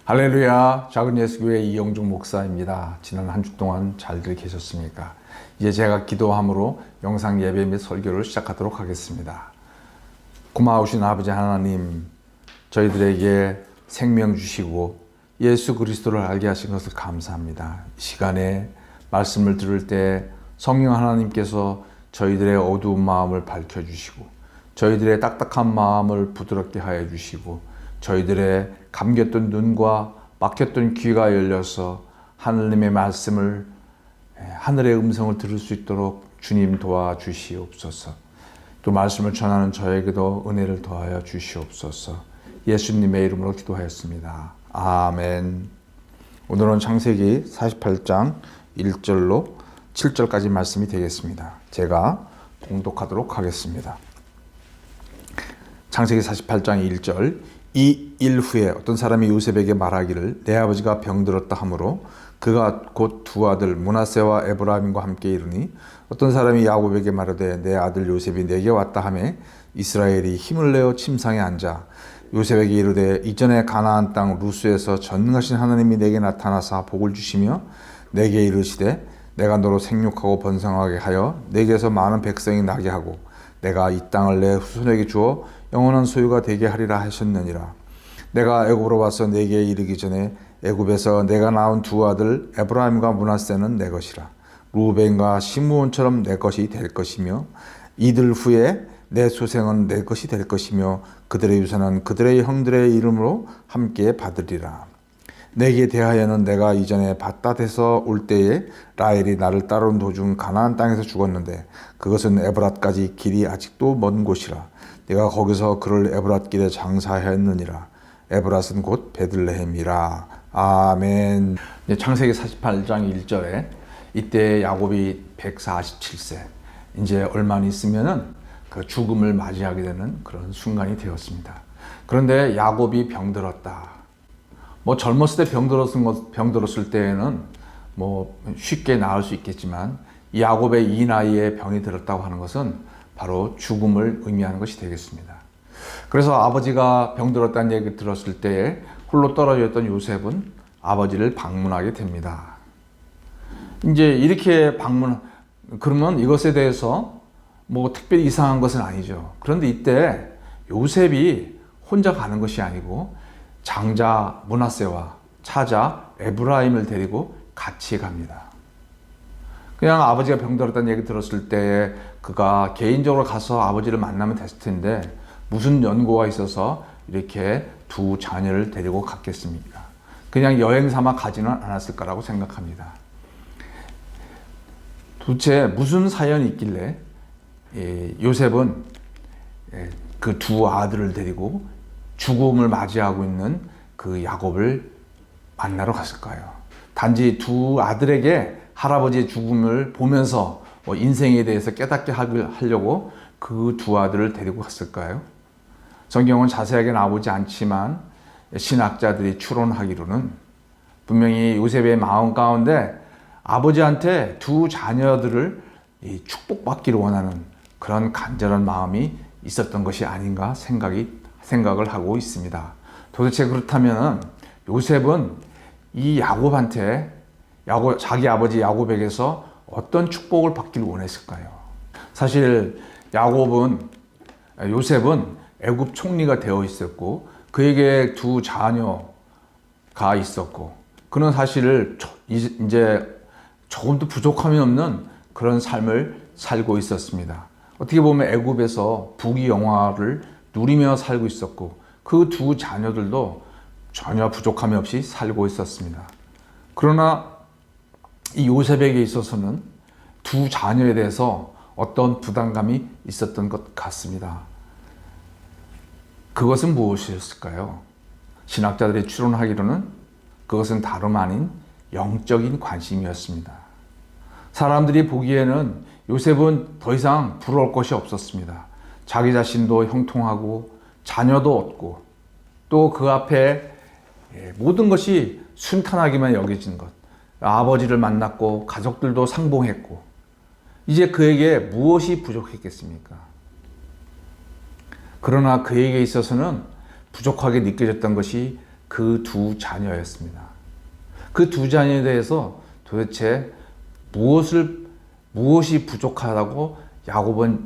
할렐루야, 작은 예수교회 이영중 목사입니다. 지난 한 주 동안 잘들 계셨습니까? 이제 제가 기도함으로 영상 예배 및 설교를 시작하도록 하겠습니다. 고마우신 아버지 하나님, 저희들에게 생명 주시고 예수 그리스도를 알게 하신 것을 감사합니다. 이 시간에 말씀을 들을 때 성령 하나님께서 저희들의 어두운 마음을 밝혀주시고 저희들의 딱딱한 마음을 부드럽게 하여 주시고 저희들의 감겼던 눈과 막혔던 귀가 열려서 하느님의 말씀을, 하늘의 음성을 들을 수 있도록 주님 도와주시옵소서. 또 말씀을 전하는 저에게도 은혜를 더하여 주시옵소서. 예수님의 이름으로 기도하였습니다. 아멘. 오늘은 창세기 48장 1절로 7절까지 말씀이 되겠습니다. 제가 봉독하도록 하겠습니다. 창세기 48장 1절. 이 일 후에 어떤 사람이 요셉에게 말하기를 내 아버지가 병들었다 하므로 그가 곧 두 아들 므낫세와 에브라임과 함께 이르니 어떤 사람이 야곱에게 말하되 내 아들 요셉이 내게 왔다 하매 이스라엘이 힘을 내어 침상에 앉아 요셉에게 이르되 이전에 가나안 땅 루스에서 전능하신 하나님이 내게 나타나사 복을 주시며 내게 이르시되 내가 너로 생육하고 번성하게 하여 내게서 많은 백성이 나게 하고 내가 이 땅을 내 후손에게 주어 영원한 소유가 되게 하리라 하셨느니라. 내가 애굽으로 와서 내게 이르기 전에 애굽에서 내가 낳은 두 아들 에브라임과 므낫세는 내 것이라. 루벤과 시므온처럼 내 것이 될 것이며 이들 후에 내 소생은 내 것이 될 것이며 그들의 유산은 그들의 형들의 이름으로 함께 받으리라. 내게 대하여는 내가 이전에 밧닷에서 올 때에 라헬이 나를 따르는 도중 가나안 땅에서 죽었는데 그것은 에브랏까지 길이 아직도 먼 곳이라. 내가 거기서 그를 에브랏 길에 장사하였느니라. 에브랏은 곧 베들레헴이라. 아멘. 창세기 48장 1절에 이때 야곱이 147세, 이제 얼마 안 있으면은 그 죽음을 맞이하게 되는 그런 순간이 되었습니다. 그런데 야곱이 병들었다. 젊었을 때 병들었을 때에는 쉽게 나을 수 있겠지만 야곱의 이 나이에 병이 들었다고 하는 것은 바로 죽음을 의미하는 것이 되겠습니다. 그래서 아버지가 병들었다는 얘기를 들었을 때에 홀로 떨어져 있던 요셉은 아버지를 방문하게 됩니다. 이제 이렇게 그러면 이것에 대해서 특별히 이상한 것은 아니죠. 그런데 이때 요셉이 혼자 가는 것이 아니고 장자 므낫세와 차자 에브라임을 데리고 같이 갑니다. 그냥 아버지가 병들었다는 얘기 들었을 때 그가 개인적으로 가서 아버지를 만나면 됐을 텐데 무슨 연고가 있어서 이렇게 두 자녀를 데리고 갔겠습니까? 그냥 여행 삼아 가지는 않았을 거라고 생각합니다. 도대체 무슨 사연이 있길래 요셉은 그 두 아들을 데리고 죽음을 맞이하고 있는 그 야곱을 만나러 갔을까요? 단지 두 아들에게 할아버지의 죽음을 보면서 인생에 대해서 깨닫게 하려고 그 두 아들을 데리고 갔을까요? 성경은 자세하게 나오지 않지만 신학자들이 추론하기로는 분명히 요셉의 마음 가운데 아버지한테 두 자녀들을 축복받기를 원하는 그런 간절한 마음이 있었던 것이 아닌가 생각을 하고 있습니다. 도대체 그렇다면 요셉은 이 야곱한테 자기 아버지 야곱에게서 어떤 축복을 받기를 원했을까요? 사실 요셉은 애굽 총리가 되어 있었고 그에게 두 자녀가 있었고 그는 사실 이제 조금도 부족함이 없는 그런 삶을 살고 있었습니다. 어떻게 보면 애굽에서 부귀영화를 누리며 살고 있었고 그 두 자녀들도 전혀 부족함이 없이 살고 있었습니다. 그러나 이 요셉에게 있어서는 두 자녀에 대해서 어떤 부담감이 있었던 것 같습니다. 그것은 무엇이었을까요? 신학자들이 추론하기로는 그것은 다름 아닌 영적인 관심이었습니다. 사람들이 보기에는 요셉은 더 이상 부러울 것이 없었습니다. 자기 자신도 형통하고 자녀도 얻고 또 그 앞에 모든 것이 순탄하기만 여겨진 것. 아버지를 만났고 가족들도 상봉했고 이제 그에게 무엇이 부족했겠습니까? 그러나 그에게 있어서는 부족하게 느껴졌던 것이 그 두 자녀였습니다. 그 두 자녀에 대해서 도대체 무엇이 부족하다고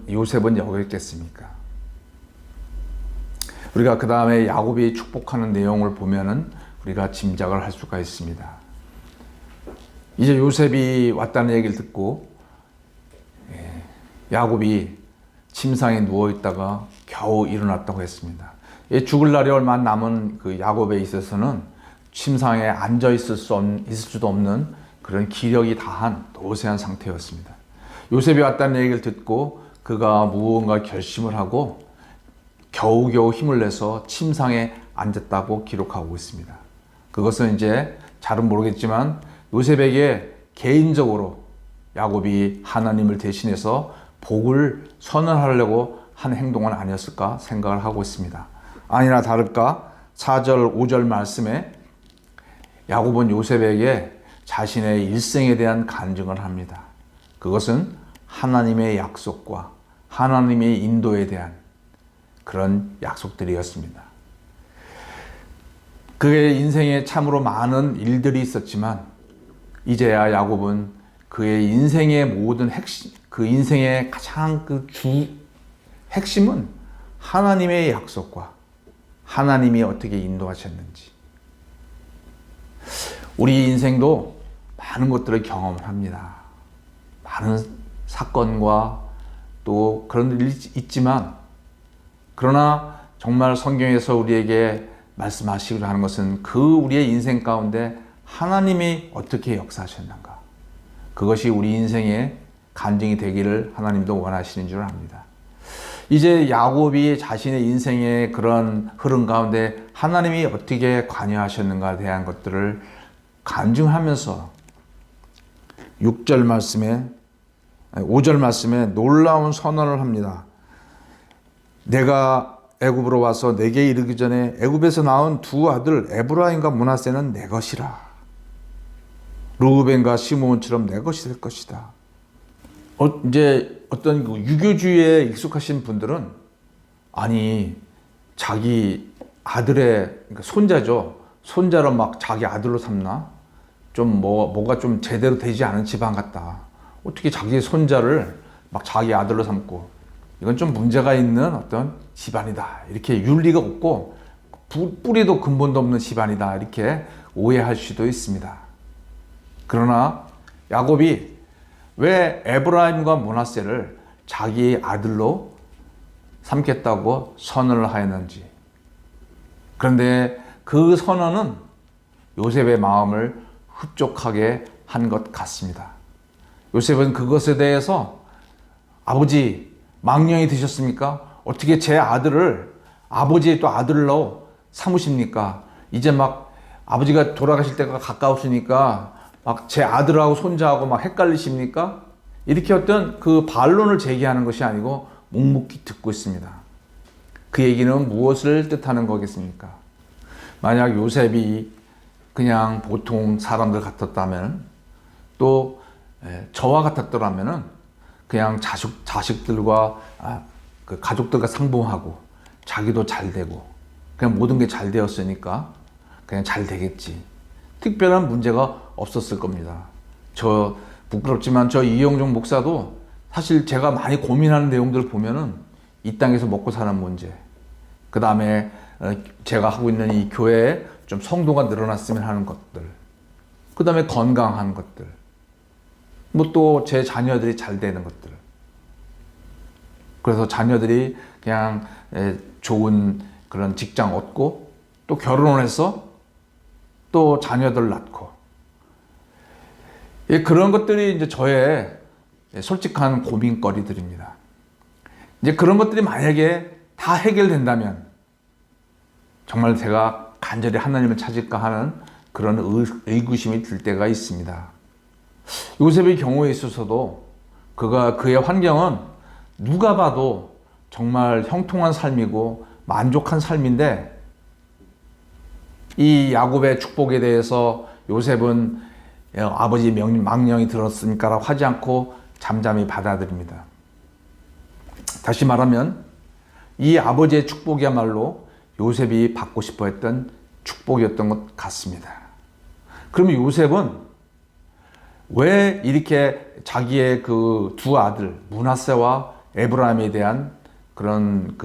요셉은 여겼겠습니까? 우리가 그 다음에 야곱이 축복하는 내용을 보면은 우리가 짐작을 할 수가 있습니다. 이제 요셉이 왔다는 얘기를 듣고 야곱이 침상에 누워 있다가 겨우 일어났다고 했습니다. 죽을 날이 얼마 안 남은 그 야곱에 있어서는 침상에 앉아 있을 수도 없는 그런 기력이 다한 노쇠한 상태였습니다. 요셉이 왔다는 얘기를 듣고 그가 무언가 결심을 하고 겨우겨우 힘을 내서 침상에 앉았다고 기록하고 있습니다. 그것은 이제 잘은 모르겠지만 요셉에게 개인적으로 야곱이 하나님을 대신해서 복을 선언하려고 한 행동은 아니었을까 생각을 하고 있습니다. 아니나 다를까 4절 5절 말씀에 야곱은 요셉에게 자신의 일생에 대한 간증을 합니다. 그것은 하나님의 약속과 하나님의 인도에 대한 그런 약속들이었습니다. 그의 인생에 참으로 많은 일들이 있었지만 이제야 야곱은 그의 인생의 모든 핵심, 그 인생의 가장 핵심은 하나님의 약속과 하나님이 어떻게 인도하셨는지. 우리 인생도 많은 것들을 경험을 합니다. 많은 사건과 또 그런 일이 있지만 그러나 정말 성경에서 우리에게 말씀하시기로 하는 것은 그 우리의 인생 가운데 하나님이 어떻게 역사하셨는가. 그것이 우리 인생의 간증이 되기를 하나님도 원하시는 줄 압니다. 이제 야곱이 자신의 인생의 그런 흐름 가운데 하나님이 어떻게 관여하셨는가에 대한 것들을 간증하면서 6절 말씀에 5절 말씀에 놀라운 선언을 합니다. 내가 애굽으로 와서 내게 이르기 전에 애굽에서 낳은 두 아들 에브라임과 므낫세는 내 것이라. 르우벤과 시므온처럼 내 것이 될 것이다. 이제 어떤 유교주의에 익숙하신 분들은 아니 자기 아들의 그러니까 손자죠. 손자를 막 자기 아들로 삼나? 좀 뭐가 좀 제대로 되지 않은 집안 같다. 어떻게 자기 손자를 막 자기 아들로 삼고 이건 좀 문제가 있는 어떤 집안이다. 이렇게 윤리가 없고 뿌리도 근본도 없는 집안이다. 이렇게 오해할 수도 있습니다. 그러나 야곱이 왜 에브라임과 므낫세를 자기 아들로 삼겠다고 선언을 하였는지. 그런데 그 선언은 요셉의 마음을 흡족하게 한 것 같습니다. 요셉은 그것에 대해서 아버지 망령이 되셨습니까? 어떻게 제 아들을 아버지의 또 아들로 삼으십니까? 이제 막 아버지가 돌아가실 때가 가까웠으니까 막 제 아들하고 손자하고 막 헷갈리십니까? 이렇게 어떤 그 반론을 제기하는 것이 아니고 묵묵히 듣고 있습니다. 그 얘기는 무엇을 뜻하는 거겠습니까? 만약 요셉이 그냥 보통 사람들 같았다면 또 저와 같았더라면 그냥 자식들과 그 가족들과 상봉하고 자기도 잘 되고 그냥 모든 게 잘 되었으니까 그냥 잘 되겠지. 특별한 문제가 없었을 겁니다. 부끄럽지만 저 이영종 목사도 사실 제가 많이 고민하는 내용들을 보면은 이 땅에서 먹고 사는 문제, 그 다음에 제가 하고 있는 이 교회에 좀 성도가 늘어났으면 하는 것들, 그 다음에 건강한 것들, 뭐 또 제 자녀들이 잘 되는 것들. 그래서 자녀들이 그냥 좋은 그런 직장 얻고 또 결혼을 해서 또 자녀들 낳고 그런 것들이 이제 저의 솔직한 고민거리들입니다. 이제 그런 것들이 만약에 다 해결된다면 정말 제가 간절히 하나님을 찾을까 하는 그런 의구심이 들 때가 있습니다. 요셉의 경우에 있어서도 그의 환경은 누가 봐도 정말 형통한 삶이고 만족한 삶인데 이 야곱의 축복에 대해서 요셉은 아버지 망령이 들었으니까라고 하지 않고 잠잠히 받아들입니다. 다시 말하면 이 아버지의 축복이야말로 요셉이 받고 싶어 했던 축복이었던 것 같습니다. 그럼 요셉은 왜 이렇게 자기의 그 두 아들 므낫세와 에브라임에 대한 그런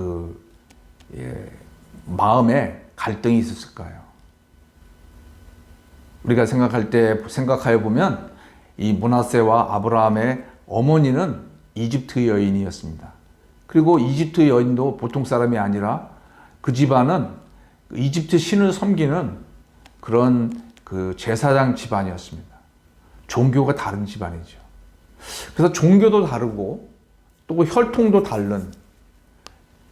마음에 갈등이 있었을까요? 우리가 생각하여 보면 이 므낫세와 아브라함의 어머니는 이집트 여인이었습니다. 그리고 이집트 여인도 보통 사람이 아니라 그 집안은 이집트 신을 섬기는 그런 그 제사장 집안이었습니다. 종교가 다른 집안이죠. 그래서 종교도 다르고 또 혈통도 다른,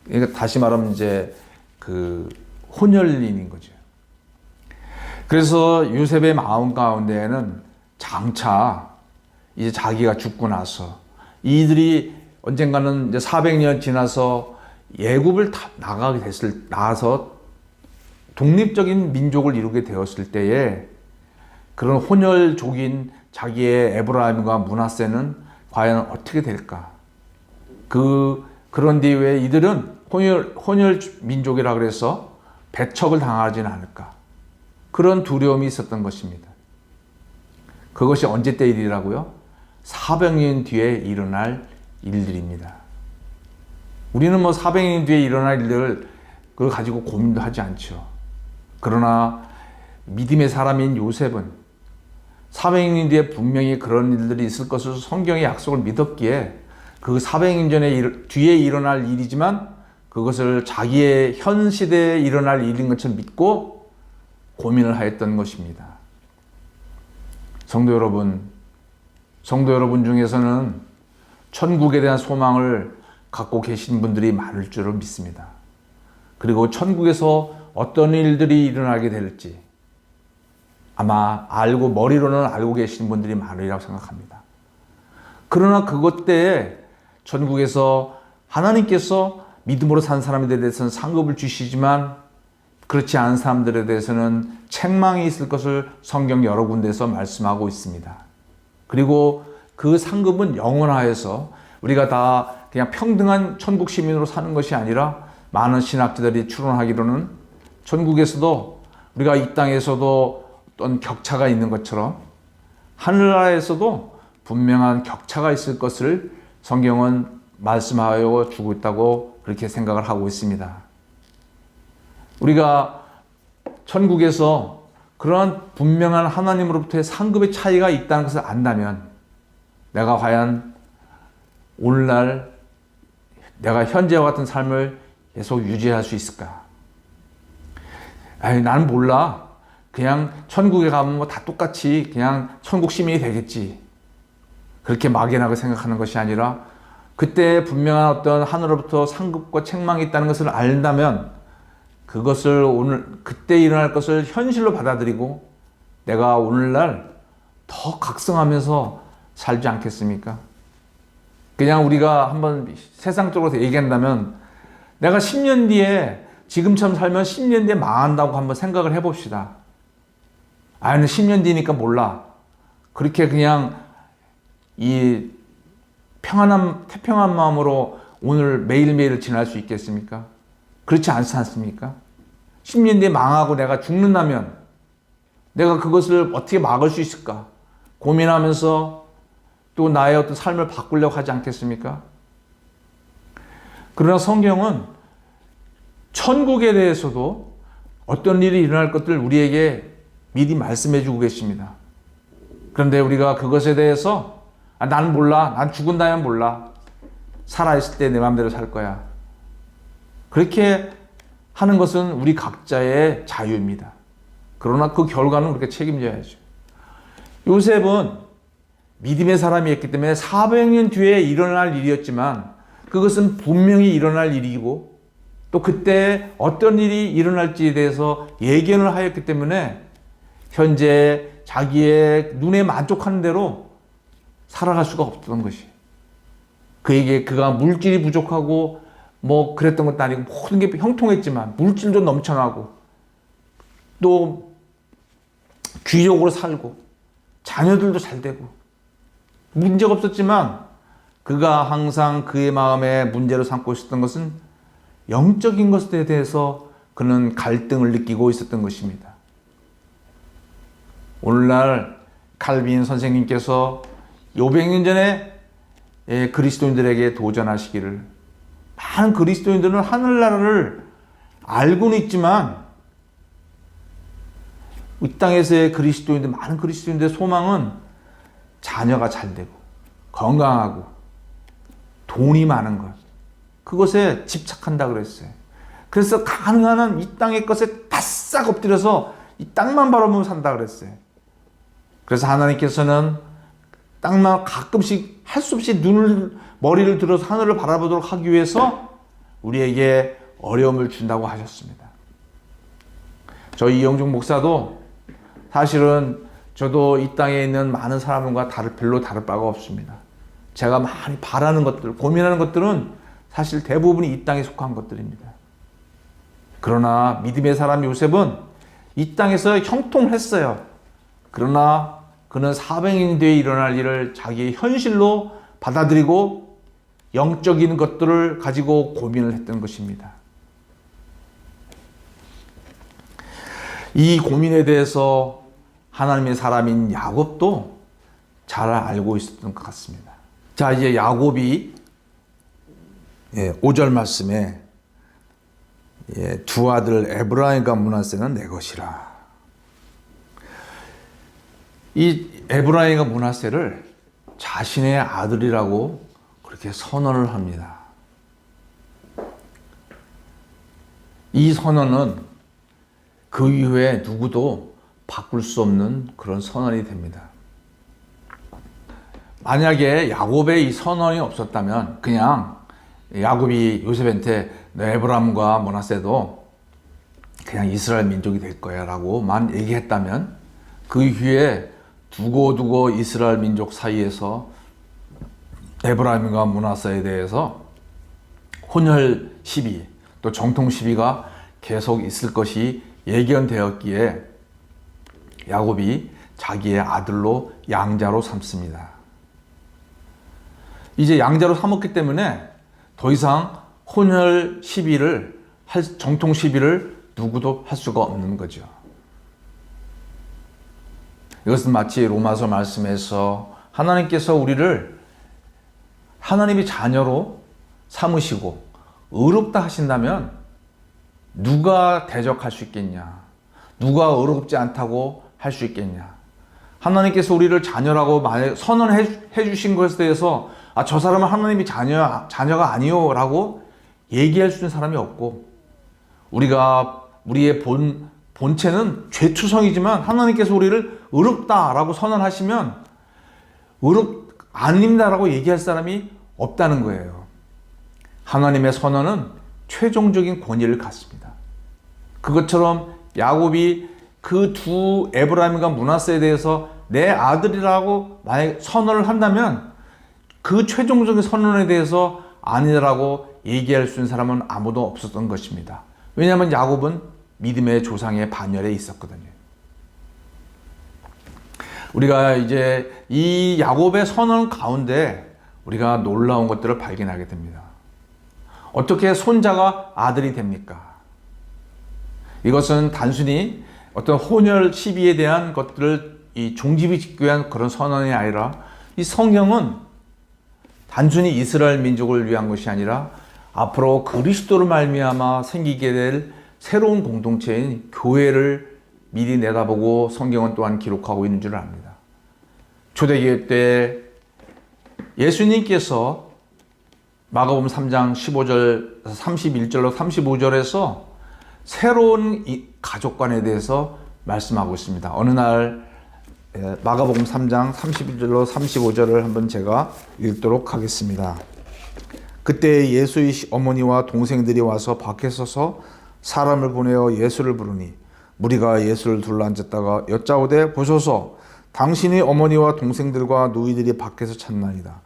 그러니까 다시 말하면 이제 그 혼혈인인 거죠. 그래서 요셉의 마음 가운데에는 장차 이제 자기가 죽고 나서 이들이 언젠가는 이제 400년 지나서 애굽을 나가서 독립적인 민족을 이루게 되었을 때에 그런 혼혈족인 자기의 에브라임과 므낫세는 과연 어떻게 될까? 그런데 왜 이들은 혼혈 민족이라 그래서 배척을 당하지는 않을까? 그런 두려움이 있었던 것입니다. 그것이 언제 때 일이라고요? 400년 뒤에 일어날 일들입니다. 우리는 뭐 400년 뒤에 일어날 일들을 그걸 가지고 고민도 하지 않죠. 그러나 믿음의 사람인 요셉은 400년 뒤에 분명히 그런 일들이 있을 것을 성경의 약속을 믿었기에 그 400년 뒤에 일어날 일이지만 그것을 자기의 현 시대에 일어날 일인 것처럼 믿고 고민을 하였던 것입니다. 성도 여러분 중에서는 천국에 대한 소망을 갖고 계신 분들이 많을 줄을 믿습니다. 그리고 천국에서 어떤 일들이 일어나게 될지 아마 머리로는 알고 계신 분들이 많으리라고 생각합니다. 그러나 그것 때에 천국에서 하나님께서 믿음으로 산 사람들에 대해서는 상급을 주시지만 그렇지 않은 사람들에 대해서는 책망이 있을 것을 성경 여러 군데에서 말씀하고 있습니다. 그리고 그 상급은 영원하여서 우리가 다 그냥 평등한 천국 시민으로 사는 것이 아니라 많은 신학자들이 추론하기로는 천국에서도 우리가 이 땅에서도 어떤 격차가 있는 것처럼 하늘나라에서도 분명한 격차가 있을 것을 성경은 말씀하여 주고 있다고 그렇게 생각을 하고 있습니다. 우리가 천국에서 그러한 분명한 하나님으로부터의 상급의 차이가 있다는 것을 안다면 내가 과연 오늘날 내가 현재와 같은 삶을 계속 유지할 수 있을까? 나는 몰라. 그냥 천국에 가면 뭐 다 똑같이 그냥 천국 시민이 되겠지. 그렇게 막연하게 생각하는 것이 아니라 그때 분명한 어떤 하늘로부터 상급과 책망이 있다는 것을 안다면 그것을 그때 일어날 것을 현실로 받아들이고 내가 오늘날 더 각성하면서 살지 않겠습니까? 그냥 우리가 한번 세상적으로 얘기한다면 내가 10년 뒤에 지금처럼 살면 10년 뒤에 망한다고 한번 생각을 해봅시다. 10년 뒤니까 몰라. 그렇게 그냥 이 태평한 마음으로 오늘 매일매일을 지날 수 있겠습니까? 그렇지 않지 않습니까? 10년 뒤에 망하고 내가 죽는다면 내가 그것을 어떻게 막을 수 있을까? 고민하면서 또 나의 어떤 삶을 바꾸려고 하지 않겠습니까? 그러나 성경은 천국에 대해서도 어떤 일이 일어날 것들 우리에게 미리 말씀해 주고 계십니다. 그런데 우리가 그것에 대해서 나는 몰라. 난 죽은다면 몰라. 살아있을 때 내 마음대로 살 거야. 그렇게 하는 것은 우리 각자의 자유입니다. 그러나 그 결과는 우리가 책임져야죠. 요셉은 믿음의 사람이었기 때문에 400년 뒤에 일어날 일이었지만 그것은 분명히 일어날 일이고 또 그때 어떤 일이 일어날지에 대해서 예견을 하였기 때문에 현재 자기의 눈에 만족하는 대로 살아갈 수가 없었던 것이. 그가 물질이 부족하고 뭐 그랬던 것도 아니고 모든 게 형통했지만 물질도 넘쳐나고 또 귀족으로 살고 자녀들도 잘 되고 문제가 없었지만 그가 항상 그의 마음에 문제로 삼고 있었던 것은 영적인 것에 대해서 그는 갈등을 느끼고 있었던 것입니다. 오늘날 칼빈 선생님께서 500년 전에 그리스도인들에게 도전하시기를, 많은 그리스도인들은 하늘나라를 알고는 있지만 이 땅에서의 그리스도인들, 많은 그리스도인들의 소망은 자녀가 잘 되고 건강하고 돈이 많은 것, 그것에 집착한다 그랬어요. 그래서 가능한 한 이 땅의 것에 바싹 엎드려서 이 땅만 바라보며 산다 그랬어요. 그래서 하나님께서는 땅만 가끔씩 할 수 없이 머리를 들어서 하늘을 바라보도록 하기 위해서 우리에게 어려움을 준다고 하셨습니다. 저희 이영중 목사도 사실은 저도 이 땅에 있는 많은 사람과 별로 다를 바가 없습니다. 제가 많이 바라는 것들, 고민하는 것들은 사실 대부분이 이 땅에 속한 것들입니다. 그러나 믿음의 사람 요셉은 이 땅에서 형통을 했어요. 그러나 그는 400년 뒤에 일어날 일을 자기의 현실로 받아들이고 영적인 것들을 가지고 고민을 했던 것입니다. 이 고민에 대해서 하나님의 사람인 야곱도 잘 알고 있었던 것 같습니다. 자, 이제 야곱이 5절 말씀에 두 아들 에브라임과 므낫세는 내 것이라. 이 에브라임과 므낫세를 자신의 아들이라고 그렇게 선언을 합니다. 이 선언은 그 이후에 누구도 바꿀 수 없는 그런 선언이 됩니다. 만약에 야곱의 이 선언이 없었다면 그냥 야곱이 요셉한테 에브라임과 므낫세도 그냥 이스라엘 민족이 될 거야 라고만 얘기했다면 그 이후에 두고두고 이스라엘 민족 사이에서 에브라임과 므낫세에 대해서 혼혈 시비, 또 정통 시비가 계속 있을 것이 예견되었기에 야곱이 자기의 아들로 양자로 삼습니다. 이제 양자로 삼았기 때문에 더 이상 혼혈 시비를 정통 시비를 누구도 할 수가 없는 거죠. 이것은 마치 로마서 말씀에서 하나님께서 우리를 하나님의 자녀로 삼으시고 의롭다 하신다면 누가 대적할 수 있겠냐? 누가 의롭지 않다고 할 수 있겠냐? 하나님께서 우리를 자녀라고 선언해 주신 것에 대해서 저 사람은 하나님의 자녀가 아니요 라고 얘기할 수 있는 사람이 없고, 우리의 본체는 죄투성이지만 하나님께서 우리를 의롭다라고 선언하시면 아닙니다라고 얘기할 사람이 없다는 거예요. 하나님의 선언은 최종적인 권위를 갖습니다. 그것처럼 야곱이 그 두 에브라임과 므낫세에 대해서 내 아들이라고 만약 선언을 한다면 그 최종적인 선언에 대해서 아니라고 얘기할 수 있는 사람은 아무도 없었던 것입니다. 왜냐하면 야곱은 믿음의 조상의 반열에 있었거든요. 우리가 이제 이 야곱의 선언 가운데 우리가 놀라운 것들을 발견하게 됩니다. 어떻게 손자가 아들이 됩니까? 이것은 단순히 어떤 혼혈 시비에 대한 것들을 종지부 짓기 위한 그런 선언이 아니라 이 성경은 단순히 이스라엘 민족을 위한 것이 아니라 앞으로 그리스도를 말미암아 생기게 될 새로운 공동체인 교회를 미리 내다보고 성경은 또한 기록하고 있는 줄 압니다. 초대교회 때 예수님께서 마가복음 3장 15절, 31절로 35절에서 새로운 가족관에 대해서 말씀하고 있습니다. 어느 날 마가복음 3장 31절로 35절을 한번 제가 읽도록 하겠습니다. 그때 예수의 어머니와 동생들이 와서 밖에 서서 사람을 보내어 예수를 부르니 무리가 예수를 둘러앉았다가 여짜오되 보소서 당신의 어머니와 동생들과 누이들이 밖에서 찾나이다.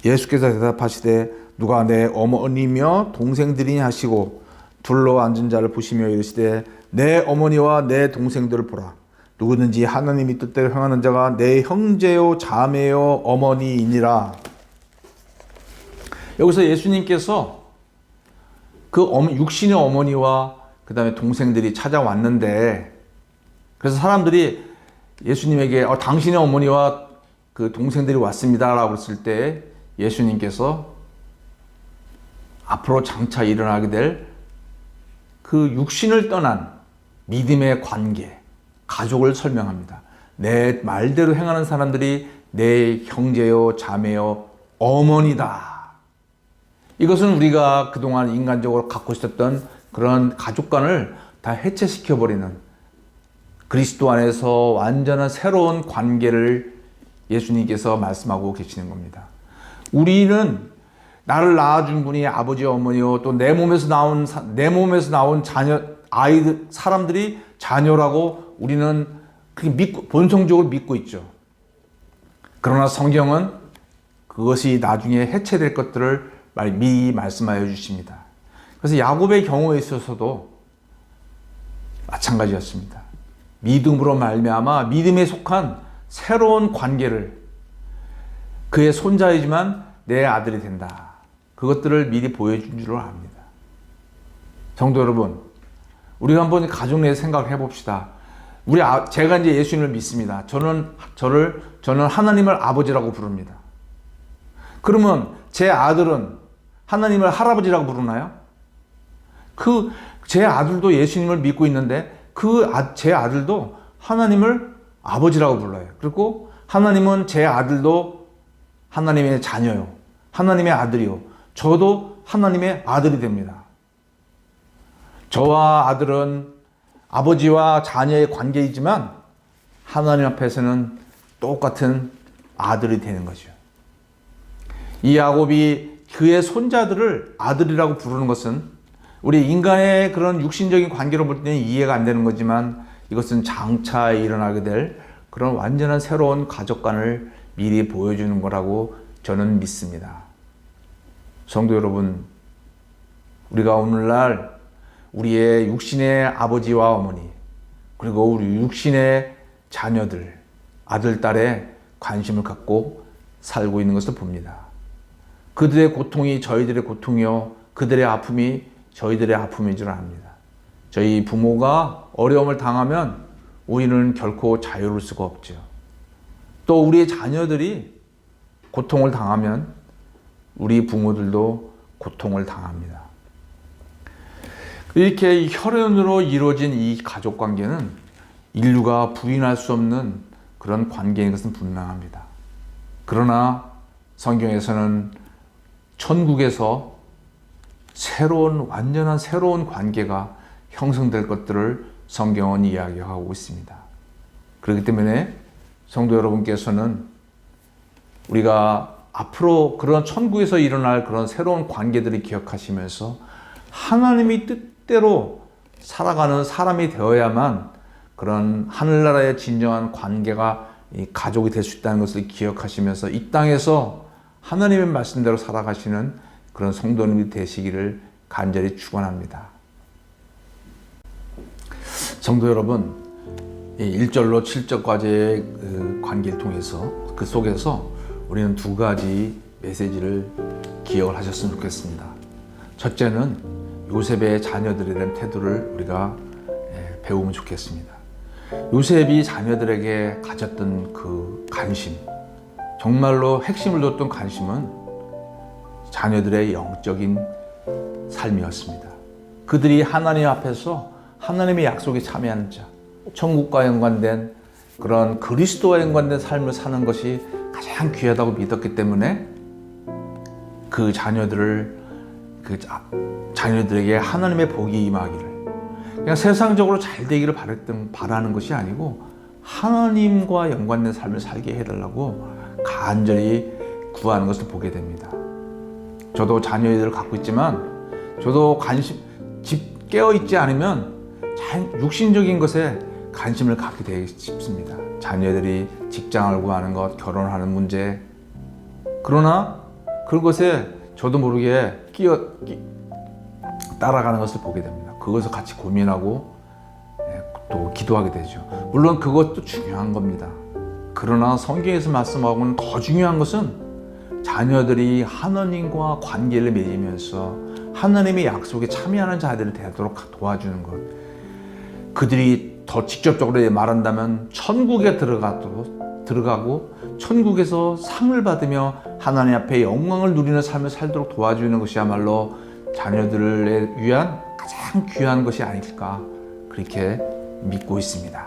예수께서 대답하시되 누가 내 어머니며 동생들이냐 하시고 둘러앉은 자를 보시며 이르시되 내 어머니와 내 동생들을 보라. 누구든지 하나님의 뜻대로 행하는 자가 내 형제요 자매요 어머니이니라. 여기서 예수님께서 육신의 어머니와 그 다음에 동생들이 찾아왔는데, 그래서 사람들이 예수님에게 당신의 어머니와 그 동생들이 왔습니다 라고 했을 때 예수님께서 앞으로 장차 일어나게 될 그 육신을 떠난 믿음의 관계, 가족을 설명합니다. 내 말대로 행하는 사람들이 내 형제요, 자매요, 어머니다. 이것은 우리가 그동안 인간적으로 갖고 있었던 그런 가족관을 다 해체시켜버리는, 그리스도 안에서 완전한 새로운 관계를 예수님께서 말씀하고 계시는 겁니다. 우리는 나를 낳아준 분이 아버지, 어머니요, 또 내 몸에서 나온 자녀, 아이들, 사람들이 자녀라고 우리는 본성적으로 믿고 있죠. 그러나 성경은 그것이 나중에 해체될 것들을 미리 말씀하여 주십니다. 그래서 야곱의 경우에 있어서도 마찬가지였습니다. 믿음으로 말미암아 믿음에 속한 새로운 관계를, 그의 손자이지만 내 아들이 된다, 그것들을 미리 보여준 줄 압니다. 성도 여러분, 우리가 한번 가족 내에서 생각을 해봅시다. 제가 이제 예수님을 믿습니다. 저는 하나님을 아버지라고 부릅니다. 그러면 제 아들은 하나님을 할아버지라고 부르나요? 제 아들도 예수님을 믿고 있는데 제 아들도 하나님을 아버지라고 불러요. 그리고 하나님은 제 아들도 하나님의 자녀요, 하나님의 아들이요, 저도 하나님의 아들이 됩니다. 저와 아들은 아버지와 자녀의 관계이지만 하나님 앞에서는 똑같은 아들이 되는 거죠. 이 야곱이 그의 손자들을 아들이라고 부르는 것은 우리 인간의 그런 육신적인 관계로 볼 때는 이해가 안 되는 거지만, 이것은 장차 일어나게 될 그런 완전한 새로운 가족관을 미리 보여주는 거라고 저는 믿습니다. 성도 여러분, 우리가 오늘날 우리의 육신의 아버지와 어머니, 그리고 우리 육신의 자녀들, 아들, 딸에 관심을 갖고 살고 있는 것을 봅니다. 그들의 고통이 저희들의 고통이요, 그들의 아픔이 저희들의 아픔인 줄 압니다. 저희 부모가 어려움을 당하면 우리는 결코 자유로울 수가 없죠. 또 우리의 자녀들이 고통을 당하면 우리 부모들도 고통을 당합니다. 이렇게 혈연으로 이루어진 이 가족 관계는 인류가 부인할 수 없는 그런 관계인 것은 분명합니다. 그러나 성경에서는 천국에서 완전한 새로운 관계가 형성될 것들을 성경은 이야기하고 있습니다. 그렇기 때문에 성도 여러분께서는 우리가 앞으로 그런 천국에서 일어날 그런 새로운 관계들을 기억하시면서 하나님이 뜻대로 살아가는 사람이 되어야만 그런 하늘나라의 진정한 관계가 가족이 될 수 있다는 것을 기억하시면서 이 땅에서 하나님의 말씀대로 살아가시는 그런 성도님이 되시기를 간절히 축원합니다. 성도 여러분, 1절로 7절까지의 그 관계를 통해서 그 속에서 우리는 두 가지 메시지를 기억을 하셨으면 좋겠습니다. 첫째는 요셉의 자녀들에 대한 태도를 우리가 배우면 좋겠습니다. 요셉이 자녀들에게 가졌던 그 관심, 정말로 핵심을 뒀던 관심은 자녀들의 영적인 삶이었습니다. 그들이 하나님 앞에서 하나님의 약속에 참여하는 자, 천국과 연관된 그런 그리스도와 연관된 삶을 사는 것이 가장 귀하다고 믿었기 때문에 그 자녀들에게 하나님의 복이 임하기를, 그냥 세상적으로 잘 되기를 바라는 것이 아니고 하나님과 연관된 삶을 살게 해달라고 간절히 구하는 것을 보게 됩니다. 저도 자녀들을 갖고 있지만 저도 깨어있지 않으면 육신적인 것에 관심을 갖게 되기 쉽습니다. 자녀들이 직장을 구하는 것, 결혼하는 문제. 그러나 그것에 저도 모르게 따라가는 것을 보게 됩니다. 그것을 같이 고민하고 또 기도하게 되죠. 물론 그것도 중요한 겁니다. 그러나 성경에서 말씀하고는 더 중요한 것은 자녀들이 하나님과 관계를 맺으면서 하나님의 약속에 참여하는 자들이 되도록 도와주는 것. 그들이 더 직접적으로 말한다면 천국에 들어가고 천국에서 상을 받으며 하나님 앞에 영광을 누리는 삶을 살도록 도와주는 것이야말로 자녀들을 위한 가장 귀한 것이 아닐까 그렇게 믿고 있습니다.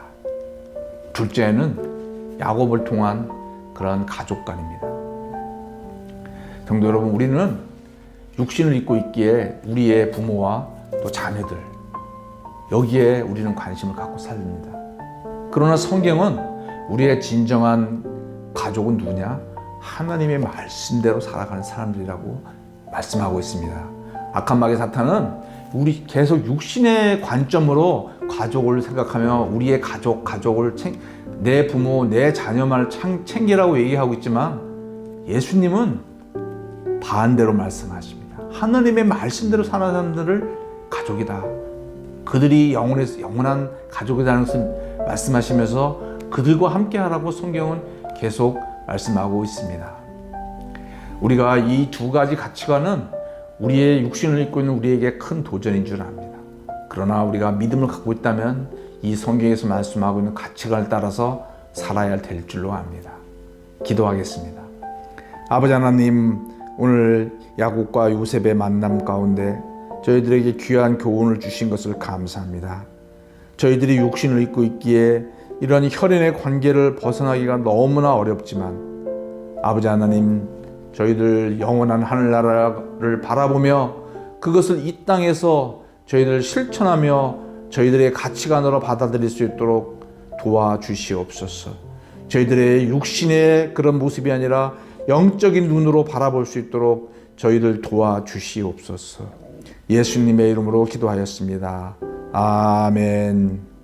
둘째는 야곱을 통한 그런 가족관입니다. 성도 여러분, 우리는 육신을 입고 있기에 우리의 부모와 또 자녀들, 여기에 우리는 관심을 갖고 삽니다. 그러나 성경은 우리의 진정한 가족은 누구냐? 하나님의 말씀대로 살아가는 사람들이라고 말씀하고 있습니다. 악한 마귀 사탄은 우리 계속 육신의 관점으로 가족을 생각하며 우리의 가족을 내 부모, 내 자녀만을 챙기라고 얘기하고 있지만 예수님은 반대로 말씀하십니다. 하나님의 말씀대로 사는 사람들을 가족이다. 그들이 영원한 가족이라는 것을 말씀하시면서 그들과 함께 하라고 성경은 계속 말씀하고 있습니다. 우리가 이 두 가지 가치관은 우리의 육신을 입고 있는 우리에게 큰 도전인 줄 압니다. 그러나 우리가 믿음을 갖고 있다면 이 성경에서 말씀하고 있는 가치관을 따라서 살아야 될 줄로 압니다. 기도하겠습니다. 아버지 하나님, 오늘 야곱과 요셉의 만남 가운데 저희들에게 귀한 교훈을 주신 것을 감사합니다. 저희들이 육신을 입고 있기에 이런 혈연의 관계를 벗어나기가 너무나 어렵지만 아버지 하나님, 저희들 영원한 하늘나라를 바라보며 그것을 이 땅에서 저희들 실천하며 저희들의 가치관으로 받아들일 수 있도록 도와주시옵소서. 저희들의 육신의 그런 모습이 아니라 영적인 눈으로 바라볼 수 있도록 저희들 도와주시옵소서. 예수님의 이름으로 기도하였습니다. 아멘.